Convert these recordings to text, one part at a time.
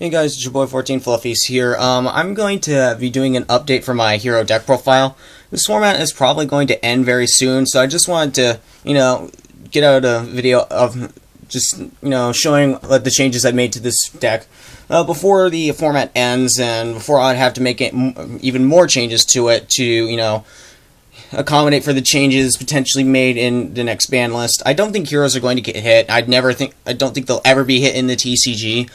Hey guys, it's your boy 14 Fluffies here. I'm going to be doing an update for my hero deck profile. This format is probably going to end very soon, so I just wanted to, get out a video of just, showing the changes I made to this deck before the format ends, and before I'd have to make it even more changes to it to, accommodate for the changes potentially made in the next ban list. I don't think heroes are going to get hit. I don't think they'll ever be hit in the TCG.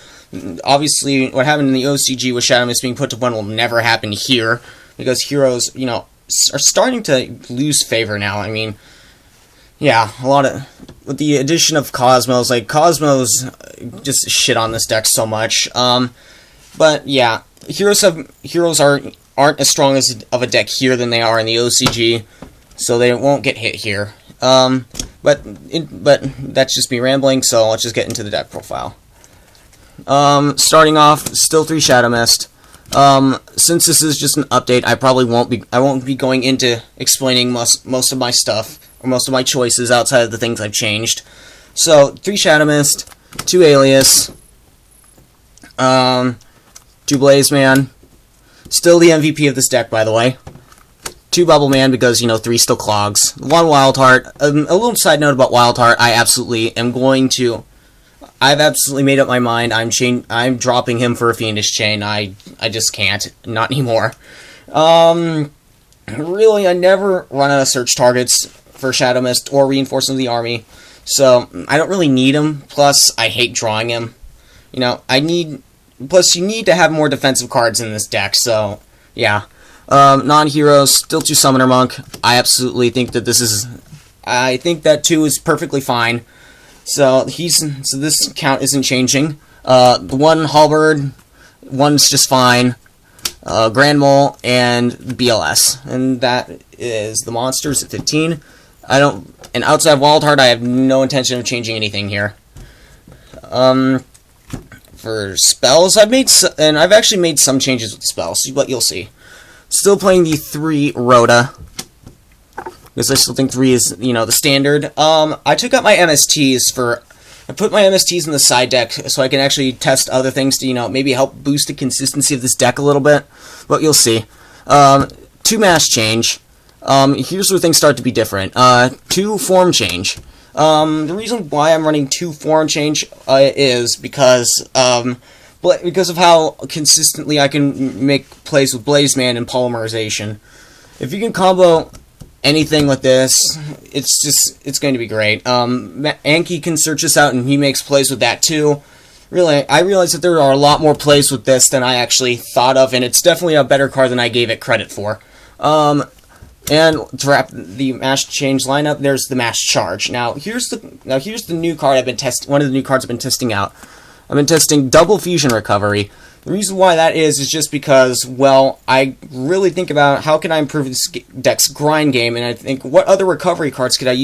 Obviously, what happened in the OCG with Shadow Mist being put to 1 will never happen here, because heroes, are starting to lose favor now. I mean, yeah, with the addition of Cosmos, Cosmos just shit on this deck so much. But yeah, heroes aren't as strong of a deck here than they are in the OCG, so they won't get hit here. But that's just me rambling, so let's just get into the deck profile. Starting off, still 3 Shadow Mist. Since this is just an update, I won't be going into explaining most of my stuff, or most of my choices outside of the things I've changed. So, 3 Shadow Mist, 2 Alias, 2 Blaze Man, still the MVP of this deck, by the way. 2 Bubble Man, because, 3 still clogs. 1 Wild Heart. A little side note about Wild Heart, I've absolutely made up my mind. I'm dropping him for a Fiendish Chain. I just can't. Not anymore. Really, I never run out of search targets for Shadow Mist or Reinforcement of the Army, so I don't really need him. Plus, I hate drawing him. Plus, you need to have more defensive cards in this deck, so, yeah. Non-heroes, still 2 Summoner Monk. I absolutely think that I think that 2 is perfectly fine. So this count isn't changing. The 1 Halberd, 1's just fine. Grand Mole and BLS, and that is the monsters at 15. And outside Wild Heart, I have no intention of changing anything here. For spells, I've actually made some changes with spells, but you'll see. Still playing the 3 Rhoda, because I still think 3 is, the standard. I took out my MSTs I put my MSTs in the side deck so I can actually test other things to, maybe help boost the consistency of this deck a little bit. But you'll see. 2 Mass Change. Here's where things start to be different. 2 Form Change. The reason why I'm running 2 Form Change is because of how consistently I can make plays with Blaze Man and Polymerization. If you can combo anything like this, it's going to be great. Anki can search this out, and he makes plays with that too. Really, I realize that there are a lot more plays with this than I actually thought of, and it's definitely a better card than I gave it credit for. And to wrap the Mass Change lineup, there's the Mass Charge. Now here's the new card I've been testing. One of the new cards I've been testing out. I've been testing Double Fusion Recovery. The reason why that is just because, well, I really think about how can I improve this deck's grind game, and I think, what other recovery cards could I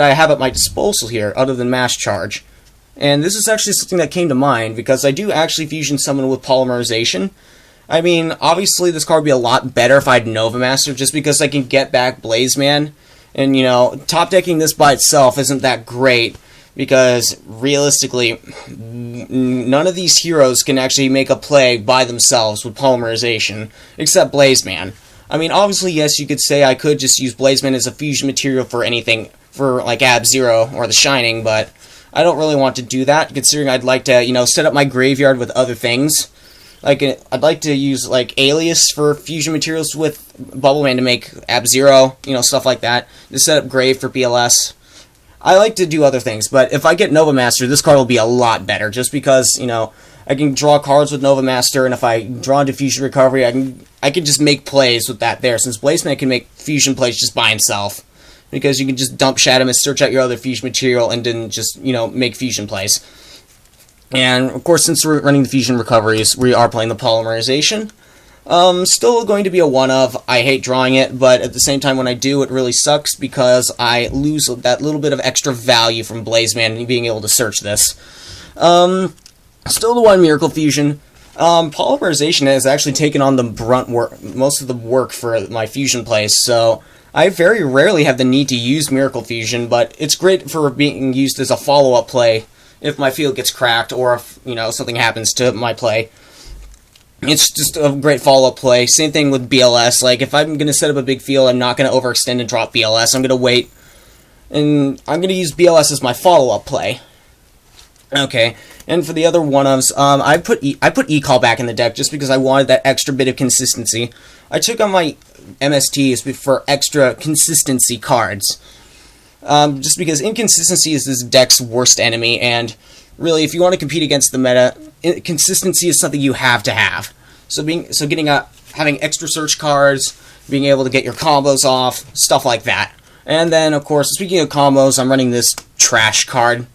have at my disposal here, other than Mass Charge? And this is actually something that came to mind, because I do actually fusion summon with Polymerization. I mean, obviously this card would be a lot better if I had Nova Master, just because I can get back Blaze Man, and, top decking this by itself isn't that great, because realistically, none of these heroes can actually make a play by themselves with Polymerization, except Blaze Man. I mean, obviously, yes, you could say I could just use Blaze Man as a fusion material for anything, for like Ab-Zero or the Shining, but I don't really want to do that, considering I'd like to, set up my graveyard with other things. I'd like to use, Alias for fusion materials with Bubble Man to make Ab-Zero, stuff like that, to set up Grave for BLS. I like to do other things, but if I get Nova Master, this card will be a lot better, just because, I can draw cards with Nova Master, and if I draw into Fusion Recovery, I can just make plays with that there, since Blazeman can make fusion plays just by himself, because you can just dump Shadow Mist, search out your other fusion material, and then just, make fusion plays. And, of course, since we're running the Fusion Recoveries, we are playing the Polymerization. Still going to be a one-of. I hate drawing it, but at the same time, when I do, it really sucks, because I lose that little bit of extra value from Blaze Man and being able to search this. Still the 1 Miracle Fusion. Polymerization has actually taken on the most of the work for my fusion plays, so I very rarely have the need to use Miracle Fusion, but it's great for being used as a follow-up play if my field gets cracked or if, you know, something happens to my play. It's just a great follow-up play. Same thing with BLS. Like, if I'm going to set up a big field, I'm not going to overextend and drop BLS. I'm going to wait, and I'm going to use BLS as my follow-up play. Okay, and for the other one-ofs, I put E-Call back in the deck just because I wanted that extra bit of consistency. I took on my MSTs for extra consistency cards. Just because inconsistency is this deck's worst enemy, and really, if you want to compete against the meta, consistency is something you have to have. So having extra search cards, being able to get your combos off, stuff like that. And then, of course, speaking of combos, I'm running this trash card.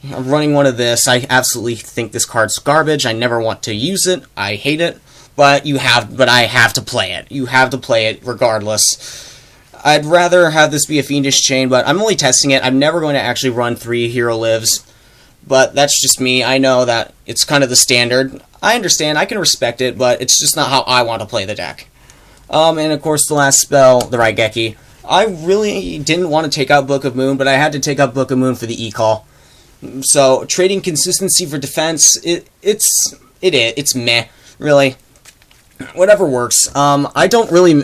I'm running one of this. I absolutely think this card's garbage. I never want to use it. I hate it. But I have to play it. You have to play it regardless. I'd rather have this be a Fiendish Chain, but I'm only testing it. I'm never going to actually run 3 Hero Lives. But that's just me. I know that it's kind of the standard. I understand. I can respect it, but it's just not how I want to play the deck. And of course, the last spell, the Raigeki. I really didn't want to take out Book of Moon, but I had to take out Book of Moon for the E-Call. So, trading consistency for defense, it's meh, really. Whatever works. I don't really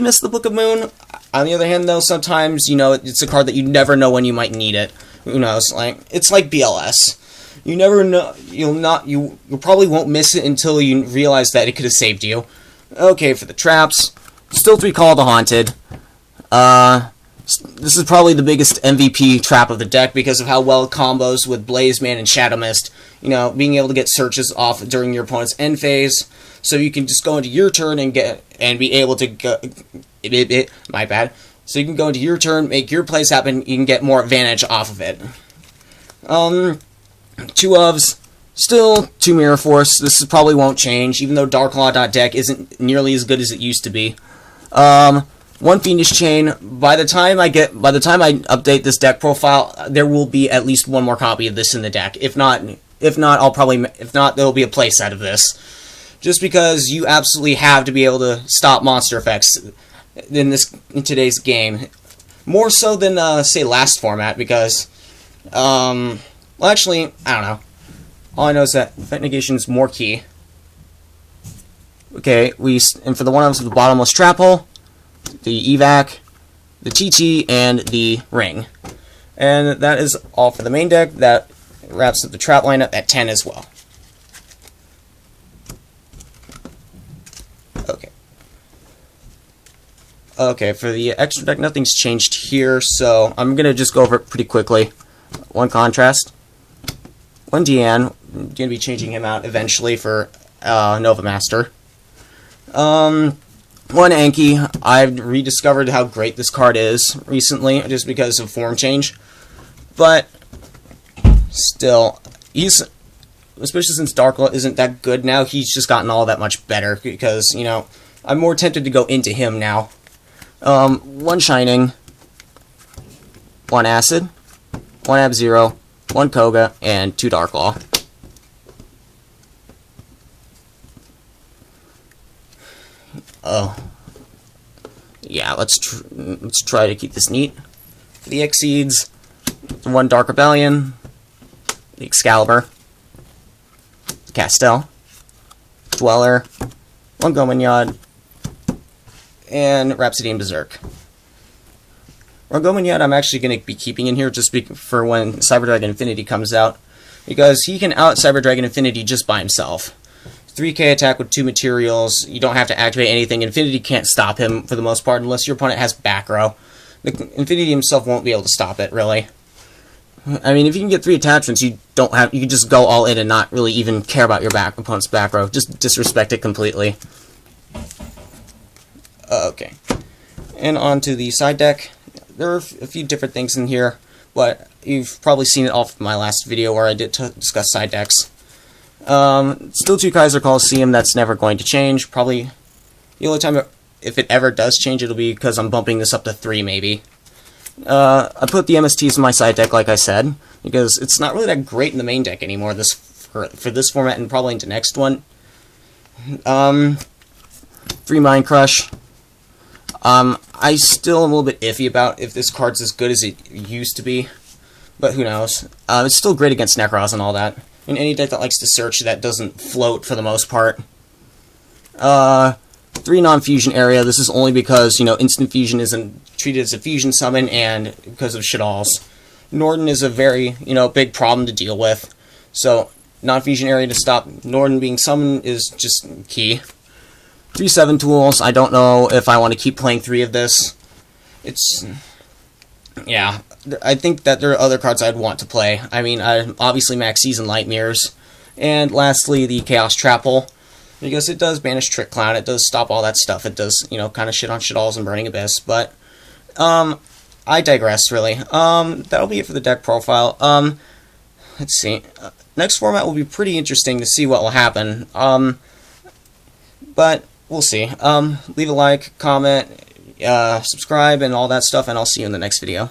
miss the Book of Moon. On the other hand, though, sometimes, you know, it's a card that you never know when you might need it. Who knows? It's like BLS. You never know. You probably won't miss it until you realize that it could have saved you. Okay, for the traps, still to be called the Haunted. This is probably the biggest MVP trap of the deck because of how well it combos with Blaze Man and Shadow Mist. You know, being able to get searches off during your opponent's end phase, so you can just go into your turn and be able to go. My bad. So you can go into your turn, make your plays happen, you can get more advantage off of it. 2 ofs, still 2 Mirror Force. This probably won't change, even though Darklaw.deck isn't nearly as good as it used to be. 1 Fiendish Chain. By the time I update this deck profile, there will be at least 1 more copy of this in the deck. If not, there'll be a playset of this. Just because you absolutely have to be able to stop monster effects in today's game, more so than say last format, because well, actually, I don't know. All I know is that effect negation is more key. Okay, and for the one-offs of the Bottomless Trap Hole, the Evac, the TT, and the Ring, and that is all for the main deck. That wraps up the trap lineup at 10 as well. Okay, for the extra deck, nothing's changed here, so I'm going to just go over it pretty quickly. 1 Contrast, 1 Deanne, I'm going to be changing him out eventually for Nova Master. 1 Anki, I've rediscovered how great this card is recently, just because of form change. But, still, especially since Darklaw isn't that good now, he's just gotten all that much better, because, you know, I'm more tempted to go into him now. 1 Shining, 1 Acid, 1 Ab-Zero, 1 Koga, and 2 Darklaw. Oh. Yeah, let's try to keep this neat. For the Exceeds, 1 Dark Rebellion, the Excalibur, the Castel, Dweller, 1 Gomanyad, and Rhapsody and Berserk. Rongomanyad I'm actually going to be keeping in here just for when Cyber Dragon Infinity comes out, because he can out Cyber Dragon Infinity just by himself. 3k attack with 2 materials, you don't have to activate anything. Infinity can't stop him for the most part unless your opponent has back row. The Infinity himself won't be able to stop it, really. I mean, if you can get 3 attachments, you can just go all in and not really even care about your opponent's back row. Just disrespect it completely. Okay. And on to the side deck. There are a few different things in here, but you've probably seen it all from my last video where I did discuss side decks. Still 2 Kaiser Coliseum, that's never going to change. Probably the only time, if it ever does change, it'll be because I'm bumping this up to 3, maybe. I put the MSTs in my side deck, like I said, because it's not really that great in the main deck anymore for this format and probably into next one. 3 Mind Crush. I still am a little bit iffy about if this card's as good as it used to be. but who knows. It's still great against Necros and all that. And any deck that likes to search that doesn't float for the most part. 3 non-fusion area. This is only because, instant fusion isn't treated as a fusion summon, and because of Shaddolls. Norden is a very, big problem to deal with. So, non-fusion area to stop Norden being summoned is just key. 3/7 tools. I don't know if I want to keep playing 3 of this. Yeah, I think that there are other cards I'd want to play. I mean, obviously Max Season Light Mirrors. And lastly, the Chaos Trapple. Because it does banish Trick Clown, it does stop all that stuff, it does, kind of shit on Shaddolls and Burning Abyss, but, I digress, really. That'll be it for the deck profile. Let's see. Next format will be pretty interesting to see what will happen, but we'll see. Leave a like, comment, subscribe, and all that stuff, and I'll see you in the next video.